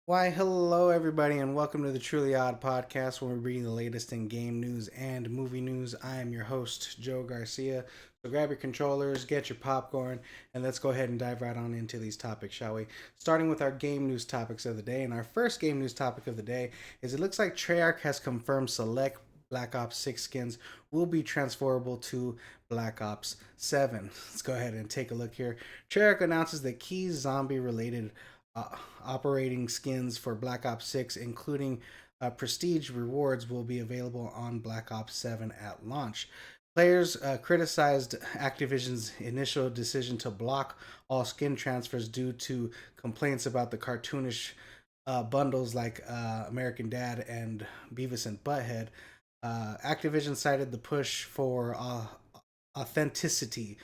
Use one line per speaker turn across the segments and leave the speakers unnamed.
Why, hello everybody, and welcome to the Truly Odd podcast where we bring you the latest in game news and movie news. I am your host, Joe Garcia. So grab your controllers, get your popcorn, and let's go ahead and dive right on into these topics, shall we? Starting with our game news topics of the day. And our first game news topic of the day is it looks like Treyarch has confirmed select Black Ops 6 skins will be transferable to Black Ops 7. Let's go ahead and take a look here. Treyarch announces that key zombie related uh, operating skins for Black Ops 6, including prestige rewards, will be available on Black Ops 7 at launch. Players criticized Activision's initial decision to block all skin transfers due to complaints about the cartoonish bundles like American Dad and Beavis and Butthead. Activision cited the push for authenticity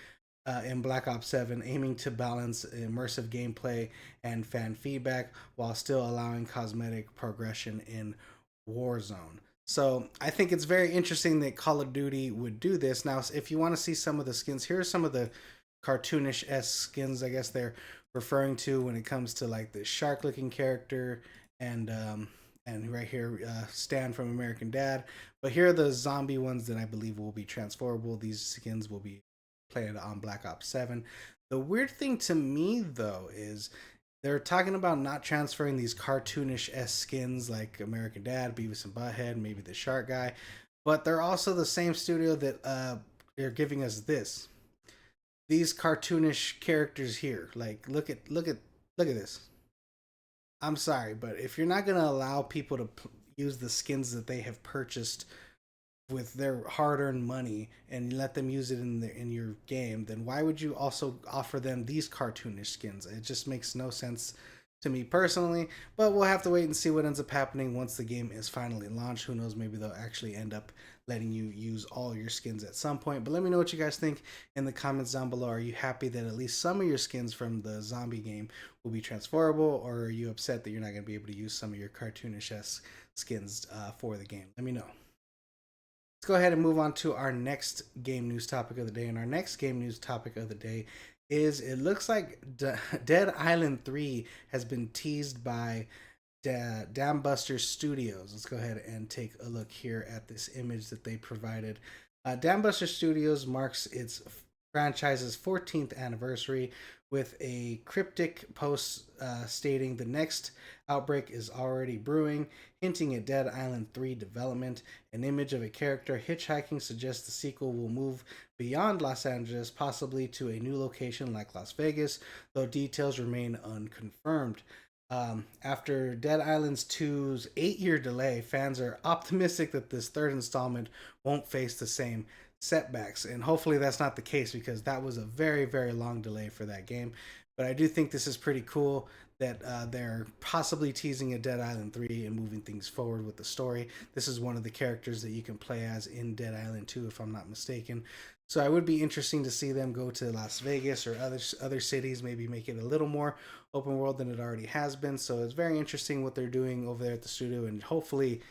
in Black Ops 7, aiming to balance immersive gameplay and fan feedback while still allowing cosmetic progression in Warzone. So I think it's very interesting that Call of Duty would do this. Now, if you want to see some of the skins, here are some of the cartoonish s skins I guess they're referring to when it comes to like the shark looking character and right here Stan from American Dad. But here are the zombie ones that I believe will be transferable. These skins will be played on Black Ops 7. The weird thing to me though is they're talking about not transferring these cartoonish s skins like American Dad, Beavis and Butthead, maybe the Shark Guy, but they're also the same studio that they're giving us these cartoonish characters here. Like look at this. I'm sorry, but if you're not gonna allow people to use the skins that they have purchased with their hard-earned money and let them use it in your game, then why would you also offer them these cartoonish skins? It just makes no sense to me personally. But we'll have to wait and see what ends up happening once the game is finally launched. Who knows? Maybe they'll actually end up letting you use all your skins at some point. But let me know what you guys think in the comments down below. Are you happy that at least some of your skins from the zombie game will be transferable, or are you upset that you're not going to be able to use some of your cartoonish skins for the game? Let me know. Let's go ahead and move on to our next game news topic of the day. And our next game news topic of the day is it looks like Dead Island 3 has been teased by Dambuster Studios. Let's go ahead and take a look here at this image that they provided. Dambuster Studios marks its franchise's 14th anniversary with a cryptic post stating the next outbreak is already brewing, hinting at Dead Island 3 development. An image of a character hitchhiking suggests the sequel will move beyond Los Angeles, possibly to a new location like Las Vegas, though details remain unconfirmed. After Dead Island's 2's 8-year delay, fans are optimistic that this third installment won't face the same setbacks. And hopefully that's not the case because that was a very, very long delay for that game. But I do think this is pretty cool that they're possibly teasing a Dead Island 3 and moving things forward with the story. This is one of the characters that you can play as in Dead Island 2, if I'm not mistaken. So I would be interesting to see them go to Las Vegas or other cities, maybe make it a little more open world than it already has been. So it's very interesting what they're doing over there at the studio, and hopefully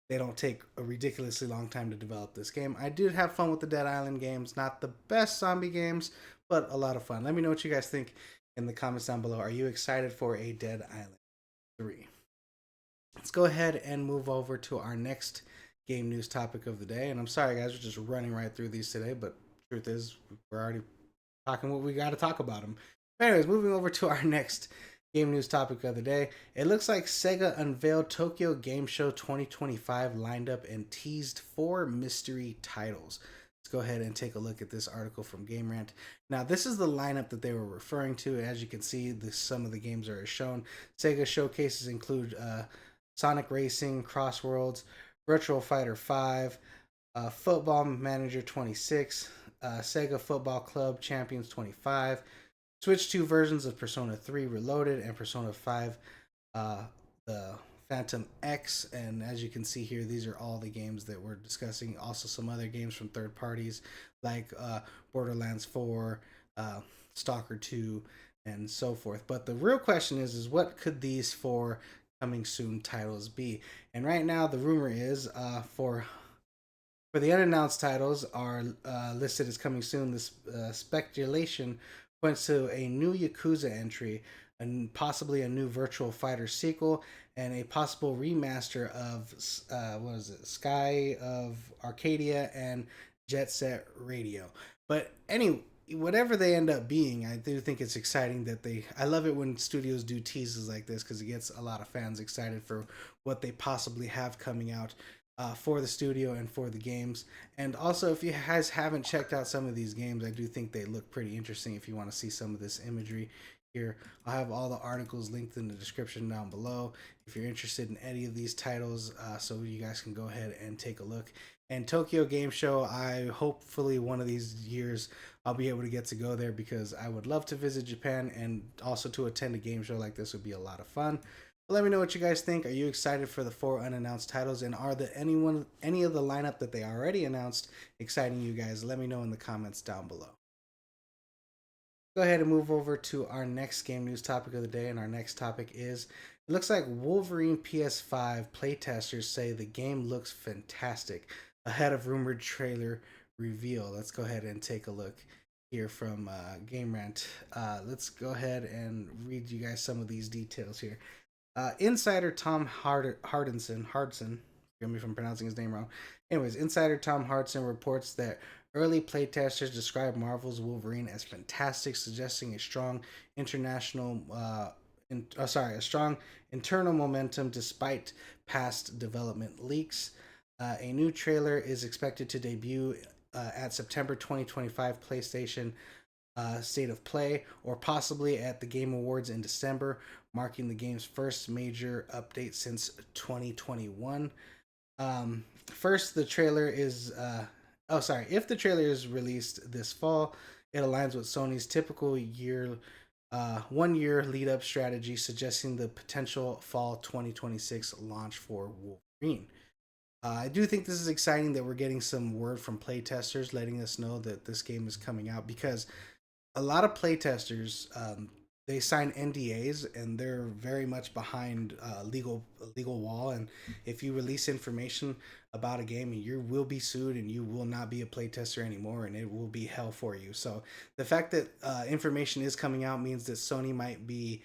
they don't take a ridiculously long time to develop this game. I did have fun with the Dead Island games, not the best zombie games, but a lot of fun. Let me know what you guys think in the comments down below. Are you excited for a Dead Island 3? Let's go ahead and move over to our next game news topic of the day. And I'm sorry, guys, we're just running right through these today, but truth is, we're already talking what we got to talk about them. Anyways, moving over to our next game news topic of the day. It looks like Sega unveiled Tokyo Game Show 2025 lineup and teased 4 mystery titles. Let's go ahead and take a look at this article from Game Rant. Now, this is the lineup that they were referring to. As you can see, some of the games are shown. Sega showcases include Sonic Racing, Crossworlds, Virtual Fighter 5, Football Manager 26, Sega Football Club Champions 25, Switch 2 versions of Persona 3 Reloaded and Persona 5 the Phantom X. And as you can see here, these are all the games that we're discussing. Also some other games from third parties like Borderlands 4, Stalker 2, and so forth. But the real question is what could these 4 coming soon titles be? And right now the rumor is for the unannounced titles are listed as coming soon. This speculation points to a new Yakuza entry, and possibly a new Virtual Fighter sequel, and a possible remaster of what is it, Sky of Arcadia and Jet Set Radio. But anyway, whatever they end up being, I do think it's exciting that they. I love it when studios do teases like this because it gets a lot of fans excited for what they possibly have coming out for the studio and for the games. And also, if you guys haven't checked out some of these games, I do think they look pretty interesting. If you want to see some of this imagery here, I'll have all the articles linked in the description down below if you're interested in any of these titles, so you guys can go ahead and take a look. And Tokyo Game Show, I hopefully one of these years I'll be able to get to go there because I would love to visit Japan, and also to attend a game show like this would be a lot of fun. But let me know what you guys think. Are you excited for the 4 unannounced titles, and are there any of the lineup that they already announced exciting you guys? Let me know in the comments down below. Go ahead and move over to our next game news topic of the day, and our next topic is it looks like Wolverine PS5 playtesters say the game looks fantastic ahead of rumored trailer reveal. Let's go ahead and take a look here from Game Rant. Let's go ahead and read you guys some of these details here. Insider Tom Hardison, forgive me if I'm pronouncing his name wrong. Anyways, Insider Tom Hardison reports that early playtesters describe Marvel's Wolverine as fantastic, suggesting a strong international, a strong internal momentum despite past development leaks. A new trailer is expected to debut at September 2025 PlayStation State of Play, or possibly at the Game Awards in December, marking the game's first major update since 2021. First, the trailer is. If the trailer is released this fall, it aligns with Sony's typical 1 year lead up strategy, suggesting the potential fall 2026 launch for Wolverine. I do think this is exciting that we're getting some word from playtesters letting us know that this game is coming out, because a lot of playtesters they sign NDAs and they're very much behind legal wall. And if you release information about a game, you will be sued and you will not be a playtester anymore, and it will be hell for you. So the fact that information is coming out means that Sony might be.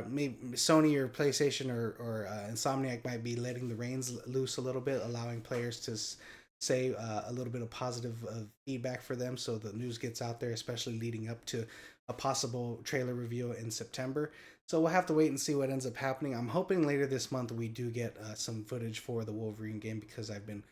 Maybe Sony or PlayStation or Insomniac might be letting the reins loose a little bit, allowing players to say a little bit of positive feedback for them, so the news gets out there, especially leading up to a possible trailer reveal in September. So we'll have to wait and see what ends up happening. I'm hoping later this month we do get some footage for the Wolverine game, because I've been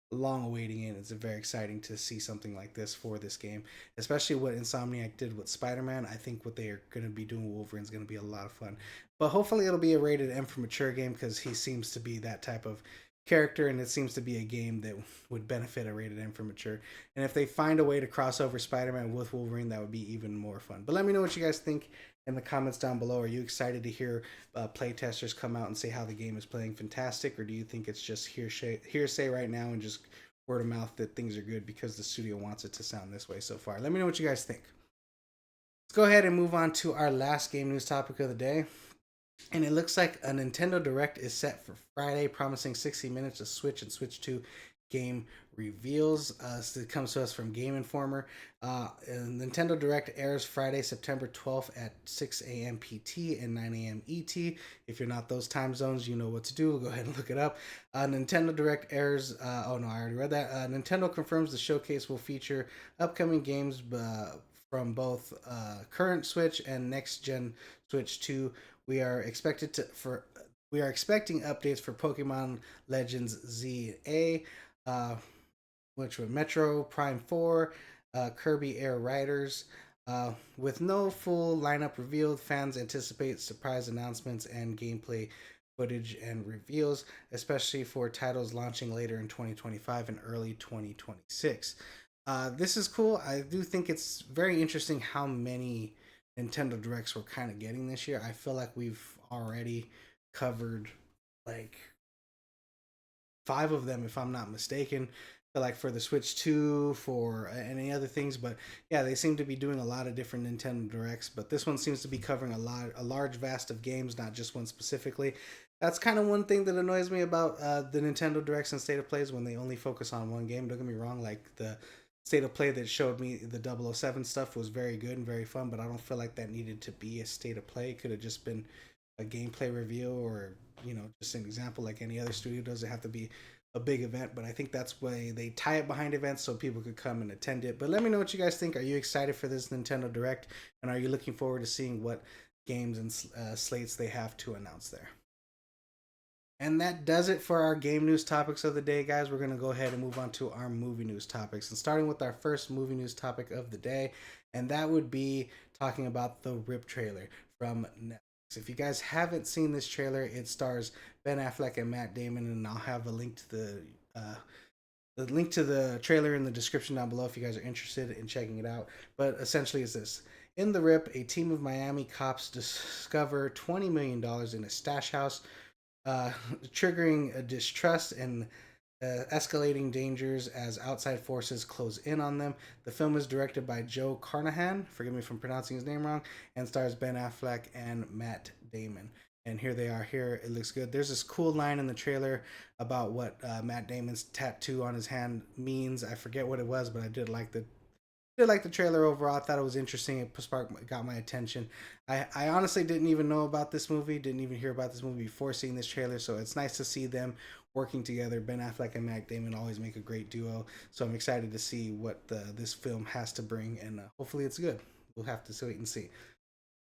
long awaiting it. It's very exciting to see something like this for this game, especially what Insomniac did with Spider-Man. I think what they are going to be doing with Wolverine is going to be a lot of fun. But hopefully it'll be a rated M for mature game, because he seems to be that type of character, and it seems to be a game that would benefit a rated M for mature. And if they find a way to cross over Spider-Man with Wolverine, that would be even more fun. But let me know what you guys think in the comments down below. Are you excited to hear playtesters come out and say how the game is playing fantastic, or do you think it's just hearsay right now and just word of mouth that things are good because the studio wants it to sound this way so far? Let me know what you guys think. Let's go ahead and move on to our last game news topic of the day. And it looks like a Nintendo Direct is set for Friday, promising 60 minutes of Switch and Switch 2 game reveals. So it comes to us from Game Informer. Nintendo Direct airs Friday, September 12th at 6 a.m. PT and 9 a.m. ET. If you're not those time zones, you know what to do. Go ahead and look it up. Nintendo Direct airs. Oh no, I already read that. Nintendo confirms the showcase will feature upcoming games from both current Switch and next gen Switch 2. We are expecting updates for Pokemon Legends ZA, which were Metro Prime 4, Kirby Air Riders. With no full lineup revealed, fans anticipate surprise announcements and gameplay footage and reveals, especially for titles launching later in 2025 and early 2026. This is cool. I do think it's very interesting how many Nintendo Directs we're kind of getting this year. I feel like we've already covered like 5 of them, if I'm not mistaken. Like for the Switch 2, for any other things, but yeah, they seem to be doing a lot of different Nintendo Directs. But this one seems to be covering a large vast of games, not just one specifically. That's kind of one thing that annoys me about the Nintendo Directs and State of Plays, when they only focus on one game. Don't get me wrong, like the state of play that showed me the 007 stuff was very good and very fun, but I don't feel like that needed to be a state of play. It could have just been a gameplay review, or just an example like any other studio. Doesn't have to be a big event, but I think that's why they tie it behind events so people could come and attend it. But let me know what you guys think. Are you excited for this Nintendo Direct, and are you looking forward to seeing what games and slates they have to announce there? And that does it for our game news topics of the day, guys. We're going to go ahead and move on to our movie news topics. And starting with our first movie news topic of the day, and that would be talking about the Rip trailer from Netflix. If you guys haven't seen this trailer, it stars Ben Affleck and Matt Damon, and I'll have a link to the trailer in the description down below if you guys are interested in checking it out. But essentially, it's this. In the Rip, a team of Miami cops discover $20 million in a stash house, triggering a distrust and escalating dangers as outside forces close in on them. The film is directed by Joe Carnahan, forgive me if I'm pronouncing his name wrong, and stars Ben Affleck and Matt Damon. And here they are. Here it looks good. There's this cool line in the trailer about what Matt Damon's tattoo on his hand means. I forget what it was, but I did like the trailer overall. I thought it was interesting. It got my attention. I honestly didn't even know about this movie. Didn't even hear about this movie before seeing this trailer. So it's nice to see them working together. Ben Affleck and Matt Damon always make a great duo. So I'm excited to see what this film has to bring, and hopefully it's good. We'll have to wait and see.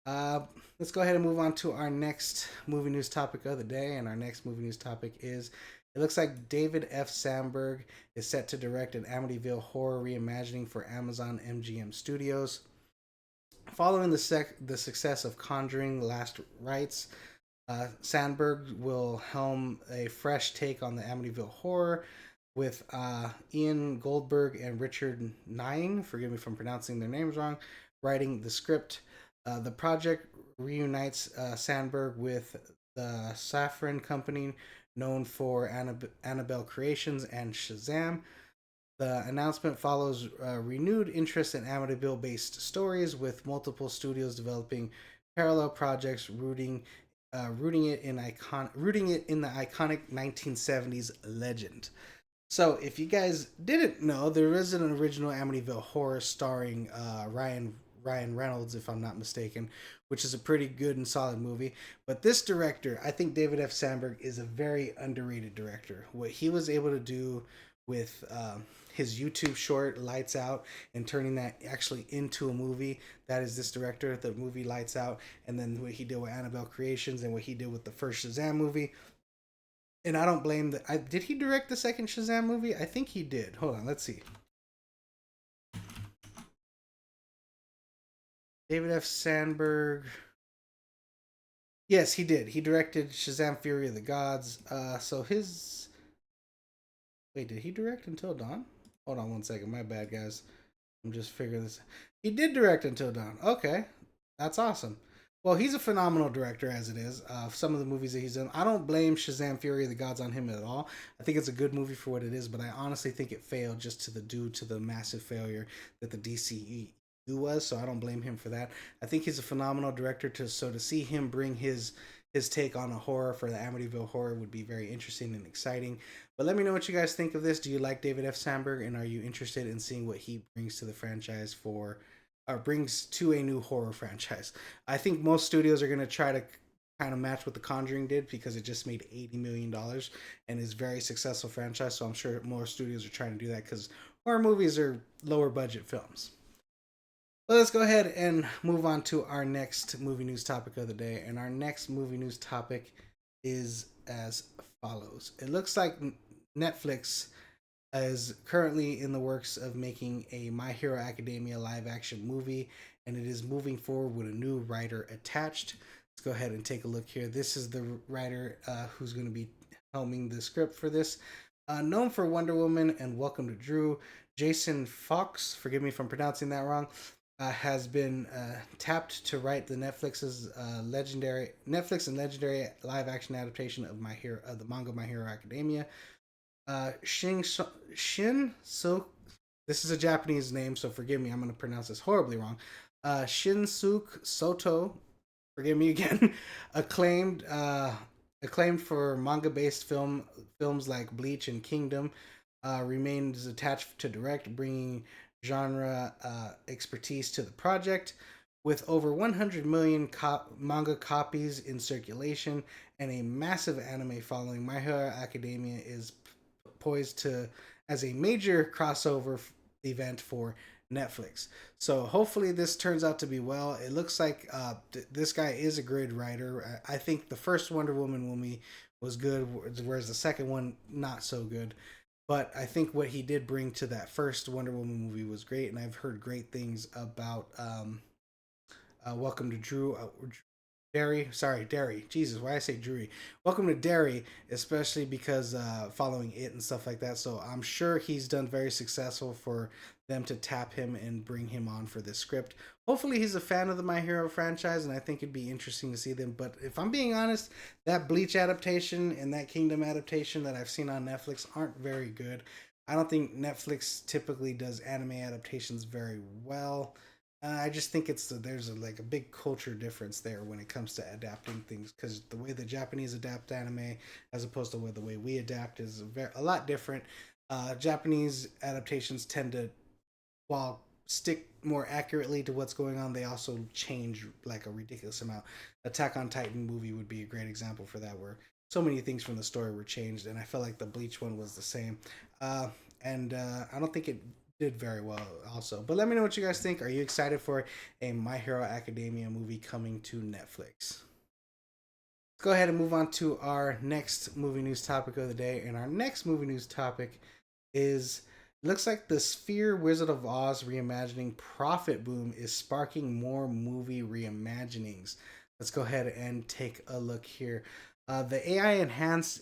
Let's go ahead and move on to our next movie news topic of the day. And our next movie news topic is, it looks like David F. Sandberg is set to direct an Amityville horror reimagining for Amazon MGM Studios. Following the success of Conjuring Last Rites, Sandberg will helm a fresh take on the Amityville horror with Ian Goldberg and Richard Nying, forgive me if I'm pronouncing their names wrong, writing the script. The project reunites Sandberg with the Safran Company, known for Annabelle Creations and Shazam. The announcement follows renewed interest in Amityville-based stories, with multiple studios developing parallel projects, rooting it in the iconic 1970s legend. So, if you guys didn't know, there is an original Amityville horror starring Ryan Reynolds, if I'm not mistaken, which is a pretty good and solid movie. But this director, I think David F. Sandberg is a very underrated director. What he was able to do with his YouTube short Lights Out and turning that actually into a movie, that is this director. The movie Lights Out, and then what he did with Annabelle Creations and what he did with the first Shazam movie. And I don't blame did he direct the second Shazam movie? I think he did. Hold on, let's see. David F. Sandberg. Yes, he did. He directed Shazam: Fury of the Gods. So his. Wait, did he direct Until Dawn? Hold on one second. My bad, guys. I'm just figuring this. He did direct Until Dawn. Okay, that's awesome. Well, he's a phenomenal director as it is. Some of the movies that he's done, I don't blame Shazam: Fury of the Gods on him at all. I think it's a good movie for what it is, but I honestly think it failed just due to the massive failure that the DCE was. So I don't blame him for that. I think he's a phenomenal director. To see him bring his take on a horror for the Amityville horror would be very interesting and exciting. But let me know what you guys think of this. Do you like David F. Sandberg, and are you interested in seeing what he brings to the franchise or brings to a new horror franchise? I think most studios are going to try to kind of match what The Conjuring did, because it just made $80 million and is a very successful franchise. So I'm sure more studios are trying to do that, because horror movies are lower budget films. Well, let's go ahead and move on to our next movie news topic of the day. And our next movie news topic is as follows. It looks like Netflix is currently in the works of making a My Hero Academia live action movie, and it is moving forward with a new writer attached. Let's go ahead and take a look here. This is the writer who's going to be helming the script for this. Known for Wonder Woman and Welcome to Drew, Jason Fox, forgive me if I'm pronouncing that wrong, has been tapped to write the Netflix and legendary live action adaptation of the manga My Hero Academia. Shin So, this is a Japanese name, so forgive me, I'm going to pronounce this horribly wrong. Shinsuke Soto, forgive me again, acclaimed for manga-based films like Bleach and Kingdom, remains attached to direct, bringing genre expertise to the project. With over 100 million manga copies in circulation and a massive anime following, My Hero Academia is poised to as a major crossover event for Netflix. So hopefully this turns out to be well. It looks like this guy is a great writer. I think the first Wonder Woman movie was good, whereas the second one not so good. But I think what he did bring to that first Wonder Woman movie was great, and I've heard great things about Welcome to Drew. Derry. Jesus, why I say Drury? Welcome to Derry, especially because following it and stuff like that. So I'm sure he's done very successful for them to tap him and bring him on for this script. Hopefully, he's a fan of the My Hero franchise, and I think it'd be interesting to see them. But if I'm being honest, that Bleach adaptation and that Kingdom adaptation that I've seen on Netflix aren't very good. I don't think Netflix typically does anime adaptations very well. I just think there's like a big culture difference there when it comes to adapting things, because the way the Japanese adapt anime as opposed to the way we adapt is a lot different. Japanese adaptations tend to, while stick more accurately to what's going on, they also change like a ridiculous amount. Attack on Titan movie would be a great example for that, where so many things from the story were changed, and I felt like the Bleach one was the same. And I don't think it did very well also. But let me know what you guys think. Are you excited for a My Hero Academia movie coming to Netflix? Let's go ahead and move on to our next movie news topic of the day. And our next movie news topic is, it looks like the Sphere Wizard of Oz reimagining profit boom is sparking more movie reimaginings. Let's go ahead and take a look here. The AI enhanced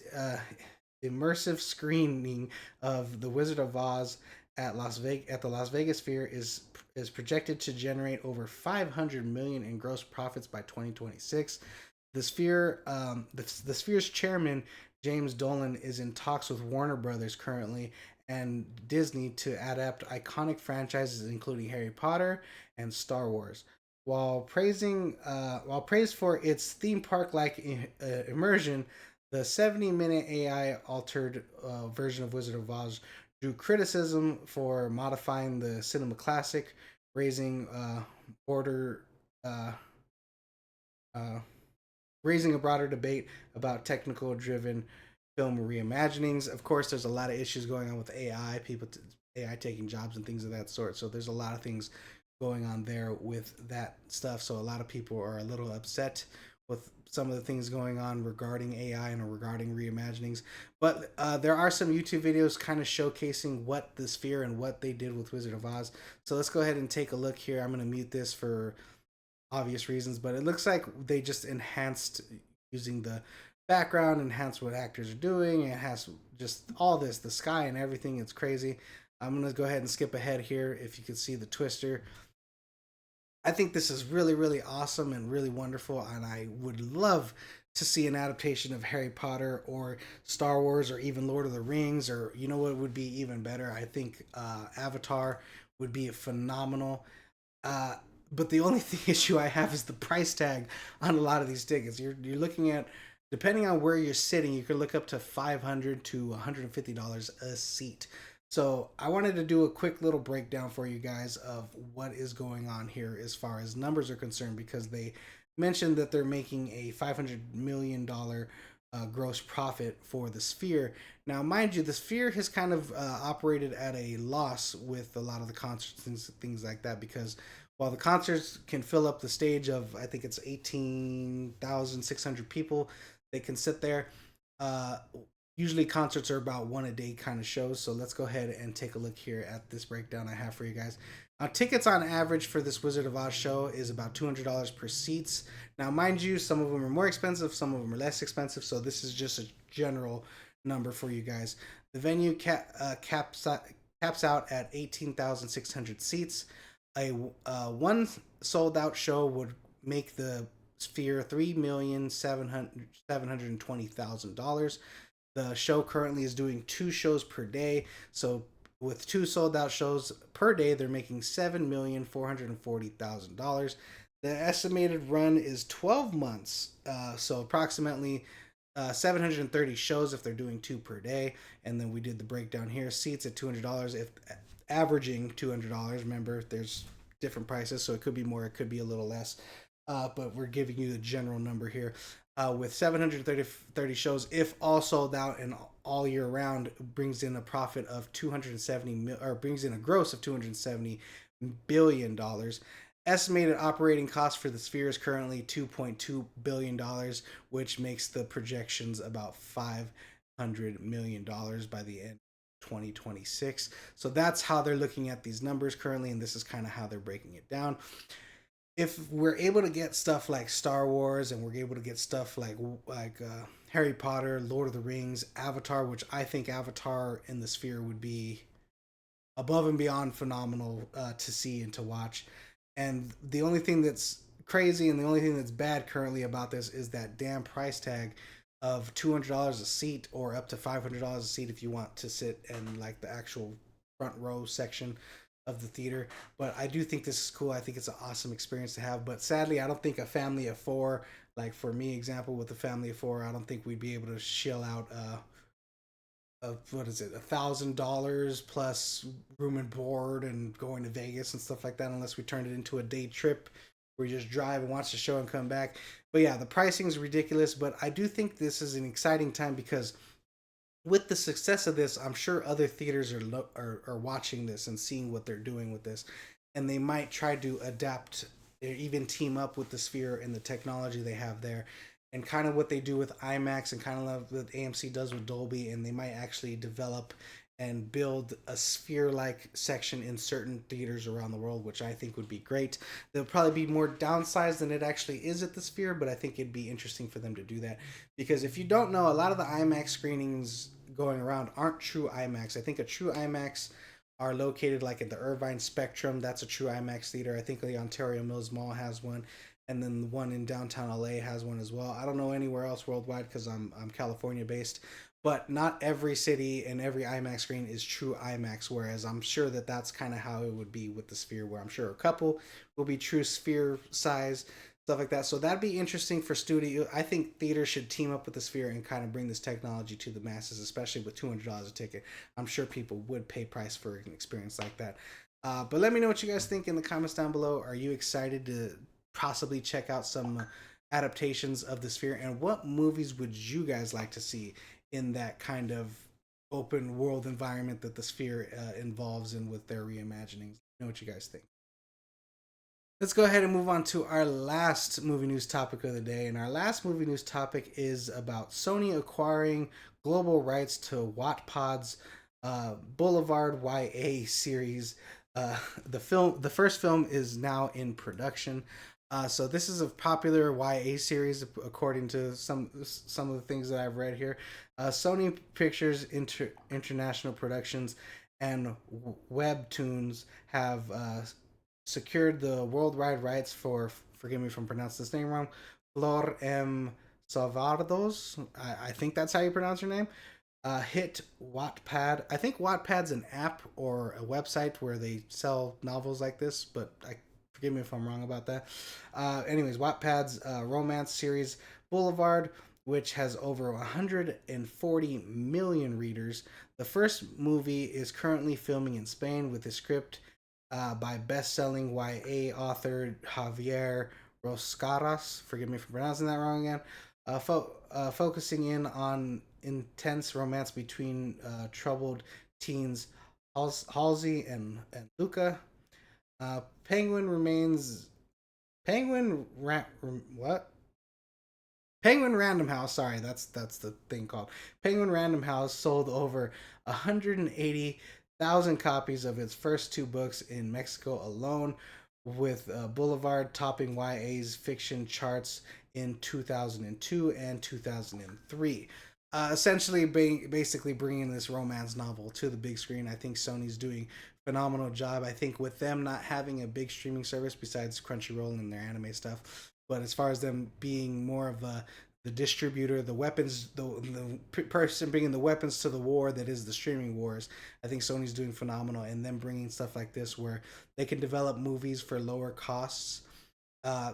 immersive screening of The Wizard of Oz at the Las Vegas Sphere is projected to generate over 500 million in gross profits by 2026. The Sphere's chairman James Dolan is in talks with Warner Brothers currently and Disney to adapt iconic franchises including Harry Potter and Star Wars. While praised for its theme park like immersion, the 70-minute AI altered version of Wizard of Oz drew criticism for modifying the cinema classic, raising border uh, uh, raising a broader debate about technical driven film reimaginings. Of course, there's a lot of issues going on with AI, AI taking jobs and things of that sort. So there's a lot of things going on there with that stuff. So a lot of people are a little upset with some of the things going on regarding AI and regarding reimaginings. But there are some YouTube videos kind of showcasing what the Sphere and what they did with Wizard of Oz. So let's go ahead and take a look here. I'm going to mute this for obvious reasons, but it looks like they just enhanced using the background, enhanced what actors are doing. It has just all this, the sky and everything. It's crazy. I'm going to go ahead and skip ahead here. If you can see the twister, I think this is really, really awesome and really wonderful, and I would love to see an adaptation of Harry Potter or Star Wars or even Lord of the Rings, or you know what would be even better? I think Avatar would be phenomenal. Uh, but the only issue I have is the price tag on a lot of these tickets. You're looking at, depending on where you're sitting, you could look up to $500 to $150 a seat. So I wanted to do a quick little breakdown for you guys of what is going on here as far as numbers are concerned, because they mentioned that they're making a $500 million gross profit for the Sphere. Now, mind you, the Sphere has kind of operated at a loss with a lot of the concerts and things like that, because while the concerts can fill up the stage of, I think it's 18,600 people, they can sit there. Usually concerts are about one a day kind of shows. So let's go ahead and take a look here at this breakdown I have for you guys. Tickets on average for this Wizard of Oz show is about $200 per seats. Now, mind you, some of them are more expensive, some of them are less expensive. So this is just a general number for you guys. The venue caps out at 18,600 seats. One sold out show would make the Sphere $3,720,000. The show currently is doing 2 shows per day. So with 2 sold out shows per day, they're making $7,440,000. The estimated run is 12 months. So approximately 730 shows if they're doing 2 per day. And then we did the breakdown here. Seats at $200. If averaging $200. Remember, there's different prices, so it could be more, it could be a little less. But we're giving you the general number here. With 730 shows, if all sold out and all year round, brings in a profit of 270 or brings in a gross of 270 billion dollars. Estimated operating cost for the Sphere is currently $2.2 billion, which makes the projections about $500 million by the end of 2026. So that's how they're looking at these numbers currently, and this is kind of how they're breaking it down. If we're able to get stuff like Star Wars, and we're able to get stuff like Harry Potter, Lord of the Rings, Avatar, which I think Avatar in the Sphere would be above and beyond phenomenal to see and to watch. And the only thing that's crazy and the only thing that's bad currently about this is that damn price tag of $200 a seat, or up to $500 a seat if you want to sit in like the actual front row section of the theater. But I do think this is cool. I think it's an awesome experience to have. But sadly, I don't think a family of four, like for me, example with a family of four, I don't think we'd be able to shell out what is it, $1,000 plus room and board and going to Vegas and stuff like that, unless we turned it into a day trip where you just drive and watch the show and come back. But yeah, the pricing is ridiculous. But I do think this is an exciting time because with the success of this, I'm sure other theaters are watching this and seeing what they're doing with this, and they might try to adapt or even team up with the Sphere and the technology they have there, and kind of what they do with IMAX and kind of what AMC does with Dolby, and they might actually develop and build a Sphere-like section in certain theaters around the world, which I think would be great. There'll probably be more downsized than it actually is at the Sphere, but I think it'd be interesting for them to do that. Because if you don't know, a lot of the IMAX screenings going around aren't true IMAX. I think a true IMAX are located like at the Irvine Spectrum. That's a true IMAX theater. I think the Ontario Mills Mall has one, and then the one in downtown LA has one as well. I don't know anywhere else worldwide because I'm California based, but not every city and every IMAX screen is true IMAX. Whereas I'm sure that that's kind of how it would be with the Sphere, where I'm sure a couple will be true Sphere size, stuff like that. So that'd be interesting for studio. I think theaters should team up with the Sphere and kind of bring this technology to the masses, especially with $200 a ticket. I'm sure people would pay price for an experience like that. But let me know what you guys think in the comments down below. Are you excited to possibly check out some adaptations of the Sphere, and what movies would you guys like to see in that kind of open world environment that the Sphere involves in with their reimaginings? Know what you guys think. Let's go ahead and move on to our last movie news topic of the day. And our last movie news topic is about Sony acquiring global rights to Wattpad's Boulevard YA series. The first film is now in production. So this is a popular YA series, according to some of the things that I've read here. Sony Pictures International Productions and Webtoons have secured the worldwide rights for, forgive me if I'm pronouncing this name wrong, Flor M. Salvados. I think that's how you pronounce her name. Hit Wattpad. I think Wattpad's an app or a website where they sell novels like this, but forgive me if I'm wrong about that. Anyways, Wattpad's romance series Boulevard, which has over 140 million readers. The first movie is currently filming in Spain with a script by best-selling YA author Javier Roscaras. Forgive me for pronouncing that wrong again. Focusing in on intense romance between troubled teens Halsey and Luca. Penguin remains what? Penguin Random House. Sorry, that's the thing called Penguin Random House. Sold over 180,000 copies of its first two books in Mexico alone, with Boulevard topping YA's fiction charts in 2002 and 2003. Essentially, basically bringing this romance novel to the big screen. I think Sony's doing a phenomenal job. I think with them not having a big streaming service besides Crunchyroll and their anime stuff, but as far as them being more of the distributor, the weapons, the person bringing the weapons to the war that is the streaming wars, I think Sony's doing phenomenal. And them bringing stuff like this where they can develop movies for lower costs,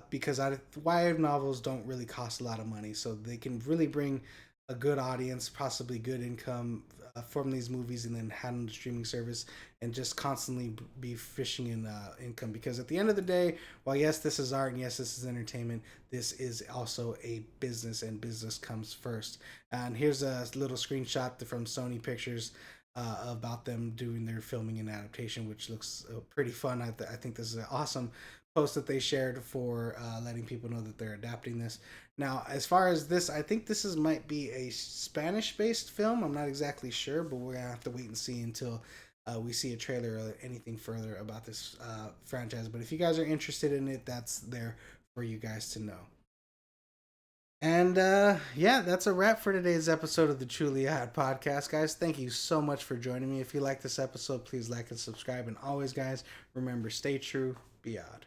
because YA novels don't really cost a lot of money, so they can really bring a good audience, possibly good income from these movies, and then having the streaming service and just constantly be fishing in income. Because at the end of the day, while yes, this is art and yes, this is entertainment, this is also a business, and business comes first. And here's a little screenshot from Sony Pictures about them doing their filming and adaptation, which looks pretty fun. I think this is an awesome post that they shared for letting people know that they're adapting this. Now, as far as this, I think this might be a Spanish-based film. I'm not exactly sure, but we're gonna have to wait and see until we see a trailer or anything further about this franchise. But if you guys are interested in it, that's there for you guys to know. And yeah, that's a wrap for today's episode of the Truly Odd Podcast, guys. Thank you so much for joining me. If you like this episode, please like and subscribe. And always, guys, remember, stay true, be odd.